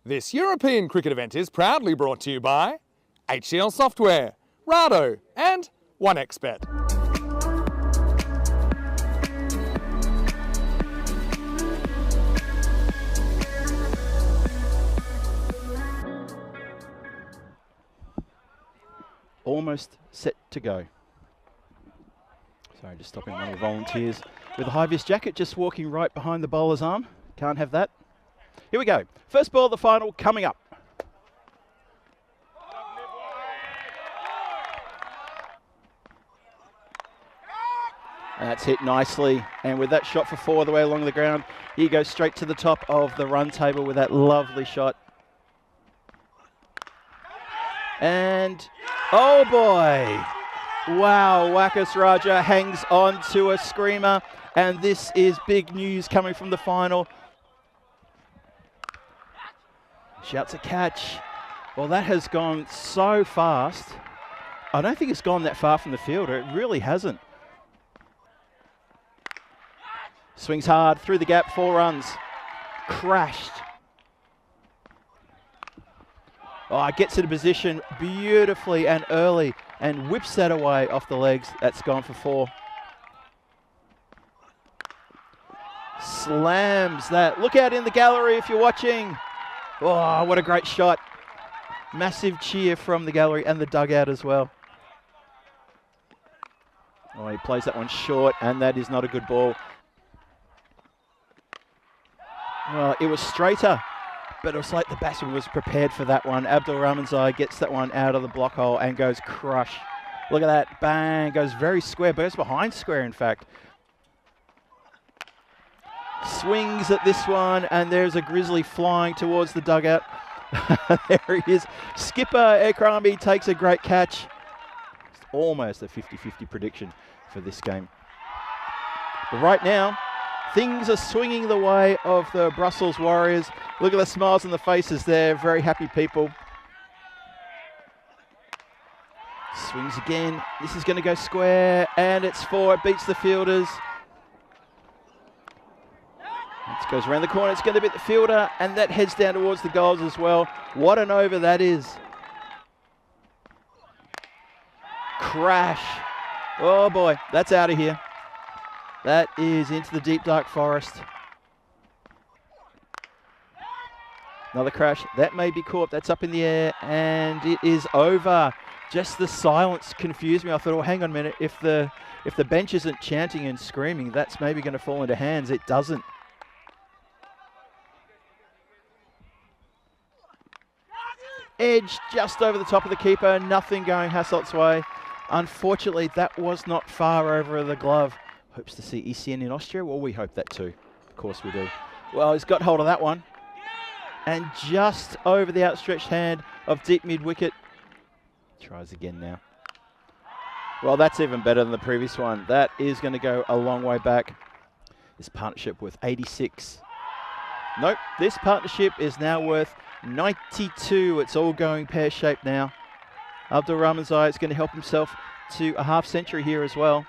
This European cricket event is proudly brought to you by HCL Software, Rado and 1xBet. Almost set to go. Sorry, just stopping one of the volunteers with a high-vis jacket just walking right behind the bowler's arm. Can't have that. Here we go. First ball of the final coming up. That's hit nicely, and with that shot for four the way along the ground, he goes straight to the top of the run table with that lovely shot. And, oh boy! Wow, Wakas Raja hangs on to a screamer, and this is big news coming from the final. Shouts a catch. Well, that has gone so fast. I don't think it's gone that far from the fielder. It really hasn't. Swings hard through the gap, 4 runs. Crashed. Oh, gets into position beautifully and early and whips that away off the legs. That's gone for 4. Slams that. Look out in the gallery if you're watching. Oh, what a great shot. Massive cheer from the gallery and the dugout as well. Oh, he plays that one short, and that is not a good ball. Well, it was straighter, but it was like the batsman was prepared for that one. Abdul Rahmanzai gets that one out of the block hole and goes crush. Look at that, bang, goes very square, goes behind square in fact. Swings at this one, and there's a grizzly flying towards the dugout. There he is. Skipper Ekrami takes a great catch. It's almost a 50-50 prediction for this game. But right now, things are swinging the way of the Brussels Warriors. Look at the smiles on the faces there. Very happy people. Swings again. This is going to go square, and it's 4. It beats the fielders. It goes around the corner. It's going to beat the fielder, and that heads down towards the goals as well. What an over that is. Crash. Oh boy, that's out of here. That is into the deep dark forest. Another crash. That may be caught. That's up in the air, and it is over. Just the silence confused me. I thought, oh, hang on a minute. If the bench isn't chanting and screaming, that's maybe going to fall into hands. It doesn't. Edge just over the top of the keeper. Nothing going Hasselt's way. Unfortunately, that was not far over the glove. Hopes to see ECN in Austria. Well, we hope that too. Of course we do. Well, he's got hold of that one. And just over the outstretched hand of deep mid-wicket. Tries again now. Well, that's even better than the previous one. That is going to go a long way back. This partnership worth 86. Nope, this partnership is now worth 92. It's all going pear-shaped now. Abdul Rahmanzai is going to help himself to a half century here as well.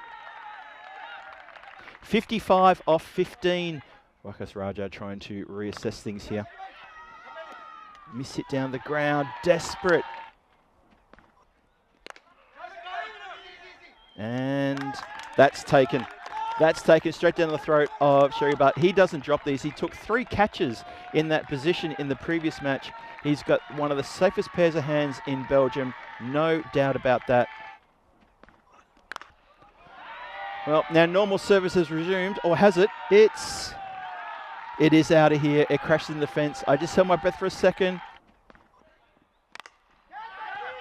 55 off 15. Wakas Raja trying to reassess things here. Miss hit down the ground. Desperate. And that's taken. That's taken straight down the throat of Sherry Butt. He doesn't drop these. He took 3 catches in that position in the previous match. He's got one of the safest pairs of hands in Belgium. No doubt about that. Well, now normal service has resumed, or has it? It is out of here. It crashed in the fence. I just held my breath for a second.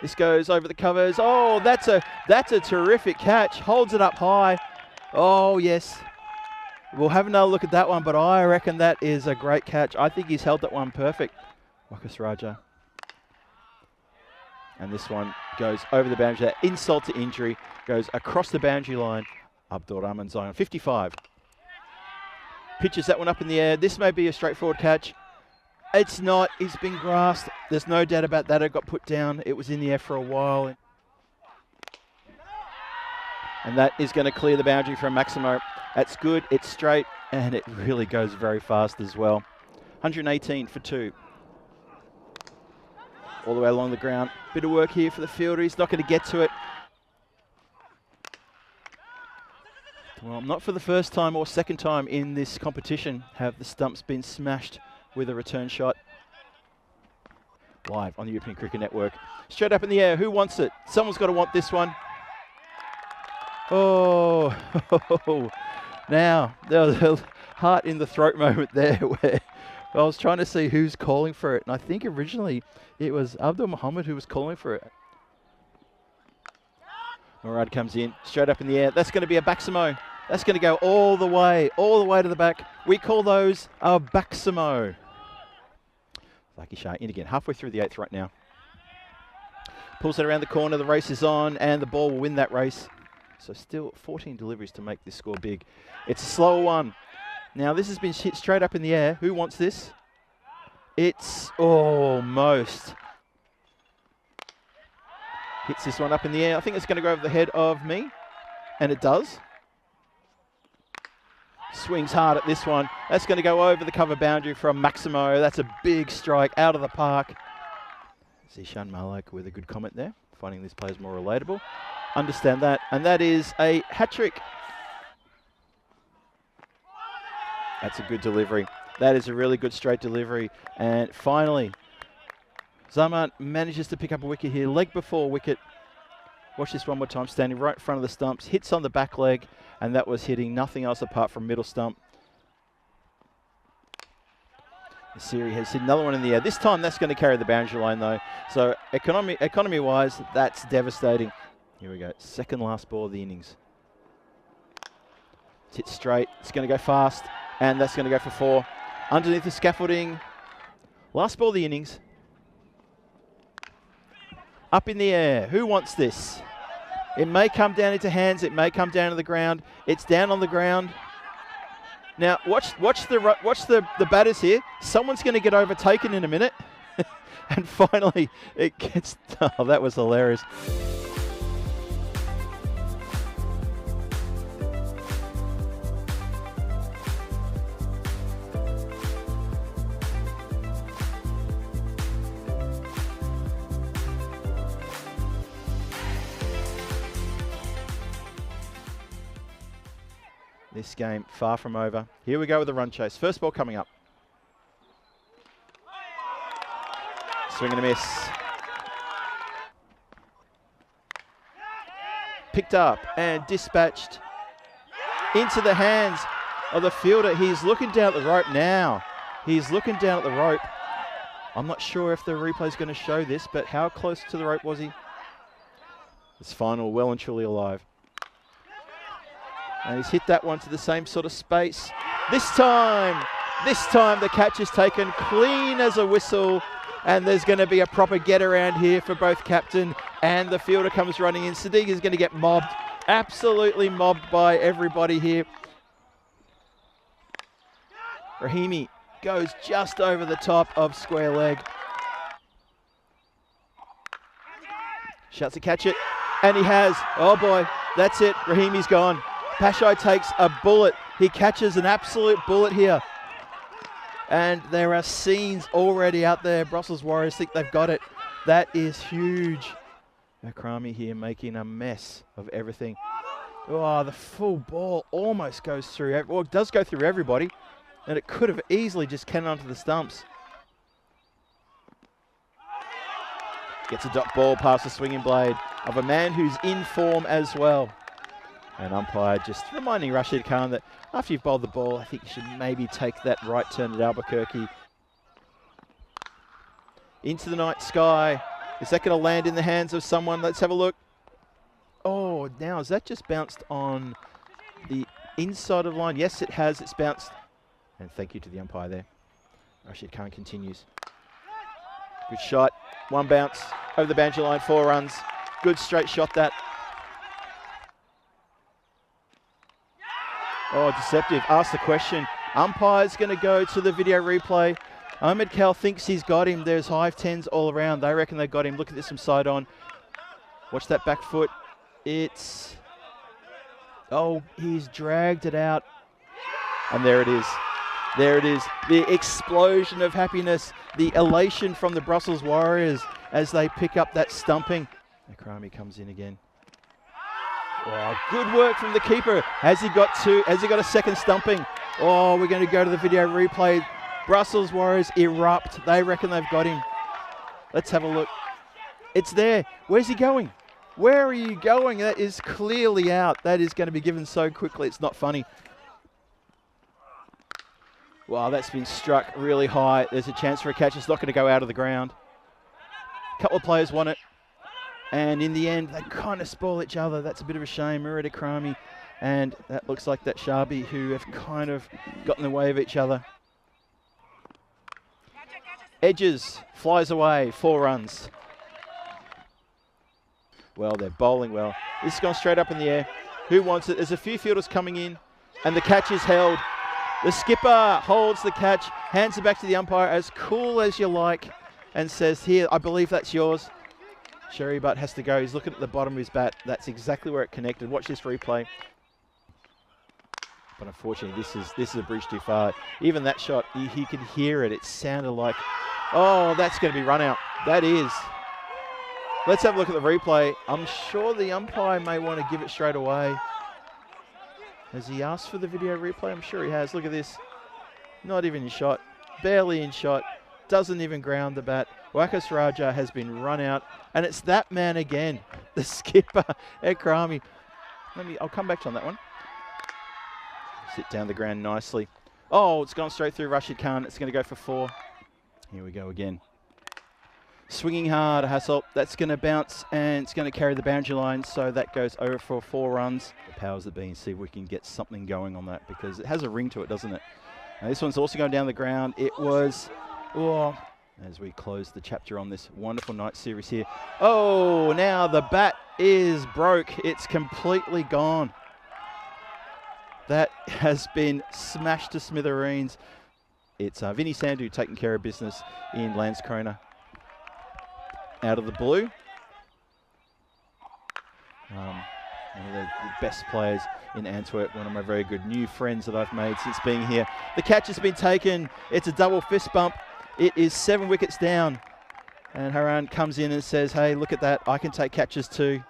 This goes over the covers. Oh, that's a terrific catch. Holds it up high. Oh, yes. We'll have another look at that one, but I reckon that is a great catch. I think he's held that one perfect. Wakas Raja. And this one goes over the boundary. That insult to injury goes across the boundary line. Abdul Rahmanzai on 55. Pitches that one up in the air. This may be a straightforward catch. It's not. It's been grasped. There's no doubt about that. It got put down. It was in the air for a while. And that is going to clear the boundary from Maximo. That's good. It's straight, and it really goes very fast as well. 118 for 2. All the way along the ground. Bit of work here for the fielder. He's not going to get to it. Well, not for the first time or second time in this competition have the stumps been smashed with a return shot. Live on the European Cricket Network. Straight up in the air. Who wants it? Someone's got to want this one. Oh, now there was a heart in the throat moment there where I was trying to see who's calling for it. And I think originally it was Abdul Muhammad who was calling for it. Murad comes in, straight up in the air. That's going to be a Baximo. That's going to go all the way to the back. We call those a Baximo. Lucky Shah in again, halfway through the 8th right now. Pulls it around the corner, the race is on, and the ball will win that race. So still 14 deliveries to make this score big. It's a slower one. Now this has been hit straight up in the air. Who wants this? It's almost. Hits this one up in the air. I think it's going to go over the head of me. And it does. Swings hard at this one. That's going to go over the cover boundary from Maximo. That's a big strike out of the park. Zishan Malak with a good comment there. Finding this player's more relatable. Understand that. And that is a hat-trick. That's a good delivery. That is a really good straight delivery. And finally, Zaman manages to pick up a wicket here. Leg before wicket. Watch this one more time. Standing right in front of the stumps. Hits on the back leg. And that was hitting nothing else apart from middle stump. Siri has hit another one in the air. This time that's going to carry the boundary line though. So economy-wise, that's devastating. Here we go. Second last ball of the innings. It's hit straight. It's going to go fast. And that's going to go for 4. Underneath the scaffolding. Last ball of the innings. Up in the air. Who wants this? It may come down into hands. It may come down to the ground. It's down on the ground. Now, watch the batters here. Someone's going to get overtaken in a minute. And finally, it gets... Oh, that was hilarious. This game far from over. Here we go with the run chase. First ball coming up. Swing and a miss. Picked up and dispatched into the hands of the fielder. He's looking down at the rope now. He's looking down at the rope. I'm not sure if the replay is going to show this, but how close to the rope was he? This final well and truly alive. And he's hit that one to the same sort of space. This time the catch is taken clean as a whistle. And there's going to be a proper get around here for both captain and the fielder comes running in. Sadiq is going to get mobbed. Absolutely mobbed by everybody here. Rahimi goes just over the top of square leg. Shouts to catch it. And he has. Oh boy, that's it. Rahimi's gone. Pashai takes a bullet. He catches an absolute bullet here. And there are scenes already out there. Brussels Warriors think they've got it. That is huge. Akrami here making a mess of everything. Oh, the full ball almost goes through. Well, it does go through everybody. And it could have easily just came onto the stumps. Gets a dot ball past the swinging blade of a man who's in form as well. And umpire just reminding Rashid Khan that after you've bowled the ball, I think you should maybe take that right turn at Albuquerque. Into the night sky. Is that going to land in the hands of someone? Let's have a look. Oh, now has that just bounced on the inside of the line? Yes, it has. It's bounced. And thank you to the umpire there. Rashid Khan continues. Good shot. One bounce over the boundary line. 4 runs. Good straight shot that. Oh, deceptive. Ask the question. Umpire's going to go to the video replay. Ahmed Kal thinks he's got him. There's high 10s all around. They reckon they got him. Look at this from side on. Watch that back foot. It's... Oh, he's dragged it out. And there it is. There it is. The explosion of happiness. The elation from the Brussels Warriors. as they pick up that stumping. Akrami comes in again. Oh, good work from the keeper. Has he got a second stumping? Oh, we're going to go to the video replay. Brussels Warriors erupt. They reckon they've got him. Let's have a look. It's there. Where's he going? Where are you going? That is clearly out. That is going to be given so quickly. It's not funny. Wow, that's been struck really high. There's a chance for a catch. It's not going to go out of the ground. A couple of players want it. And in the end, they kind of spoil each other. That's a bit of a shame. Murida Krami and that looks like that Shabi, who have kind of got in the way of each other. Edges flies away, 4 runs. Well, they're bowling well. This has gone straight up in the air. Who wants it? There's a few fielders coming in, and the catch is held. The skipper holds the catch, hands it back to the umpire as cool as you like, and says, here, I believe that's yours. Sherry Butt has to go. He's looking at the bottom of his bat. That's exactly where it connected. Watch this replay. But unfortunately, this is a bridge too far. Even that shot, he could hear it. It sounded like, oh, that's going to be run out. That is. Let's have a look at the replay. I'm sure the umpire may want to give it straight away. Has he asked for the video replay? I'm sure he has. Look at this. Not even in shot. Barely in shot. Doesn't even ground the bat. Wakas Raja has been run out. And it's that man again. The skipper, Ekrami. I'll come back to on that one. Sit down the ground nicely. Oh, it's gone straight through Rashid Khan. It's going to go for 4. Here we go again. Swinging hard, Hassel. That's going to bounce and it's going to carry the boundary line. So that goes over for 4 runs. The powers that be, and see if we can get something going on that because it has a ring to it, doesn't it? Now, this one's also going down the ground. It was, oh, as we close the chapter on this wonderful night series here. Oh, now the bat is broke. It's completely gone. That has been smashed to smithereens. It's Vinny Sandu taking care of business in Landskrona. Out of the blue. One of the best players in Antwerp, one of my very good new friends that I've made since being here. The catch has been taken. It's a double fist bump. It is 7 wickets down. And Haran comes in and says, hey, look at that. I can take catches too.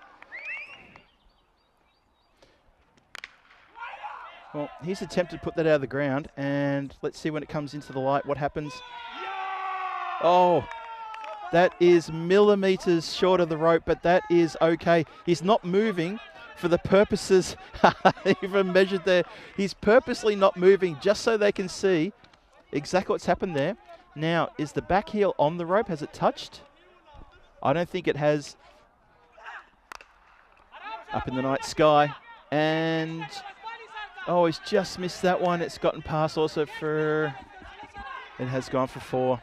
Well, he's attempted to put that out of the ground. And let's see when it comes into the light what happens. Oh, that is millimeters short of the rope, but that is okay. He's not moving for the purposes, even measured there. He's purposely not moving just so they can see exactly what's happened there. Now, is the back heel on the rope? Has it touched? I don't think it has. Up in the night sky. And, oh, he's just missed that one. It's gotten past also for, it has gone for 4.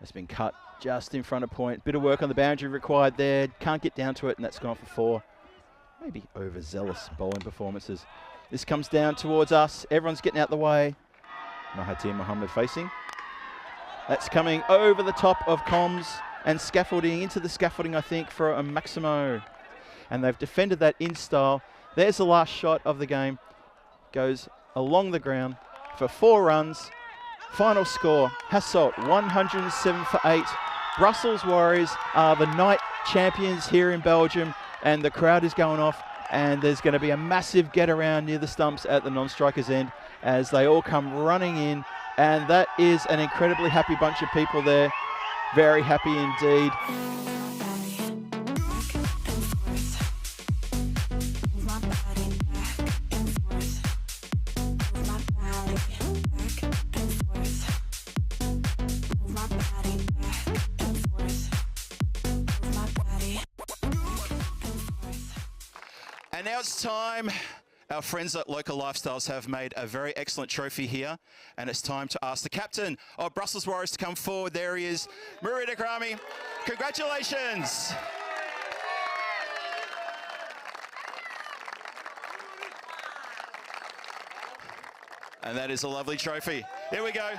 It's been cut just in front of point. Bit of work on the boundary required there. Can't get down to it, and that's gone for 4. Maybe overzealous bowling performances. This comes down towards us. Everyone's getting out the way. Mahathir Mohammed facing. That's coming over the top of comms and scaffolding, into the scaffolding, I think, for a Maximo. And they've defended that in style. There's the last shot of the game. Goes along the ground for 4 runs. Final score, Hasselt 107 for 8. Brussels Warriors are the night champions here in Belgium, and the crowd is going off, and there's going to be a massive get around near the stumps at the non-strikers end as they all come running in, and that is an incredibly happy bunch of people there. Very happy indeed. And now it's time. Our friends at Local Lifestyles have made a very excellent trophy here, and it's time to ask the captain of Brussels Warriors to come forward. There he is, Murid Akrami. Congratulations. And that is a lovely trophy. Here we go.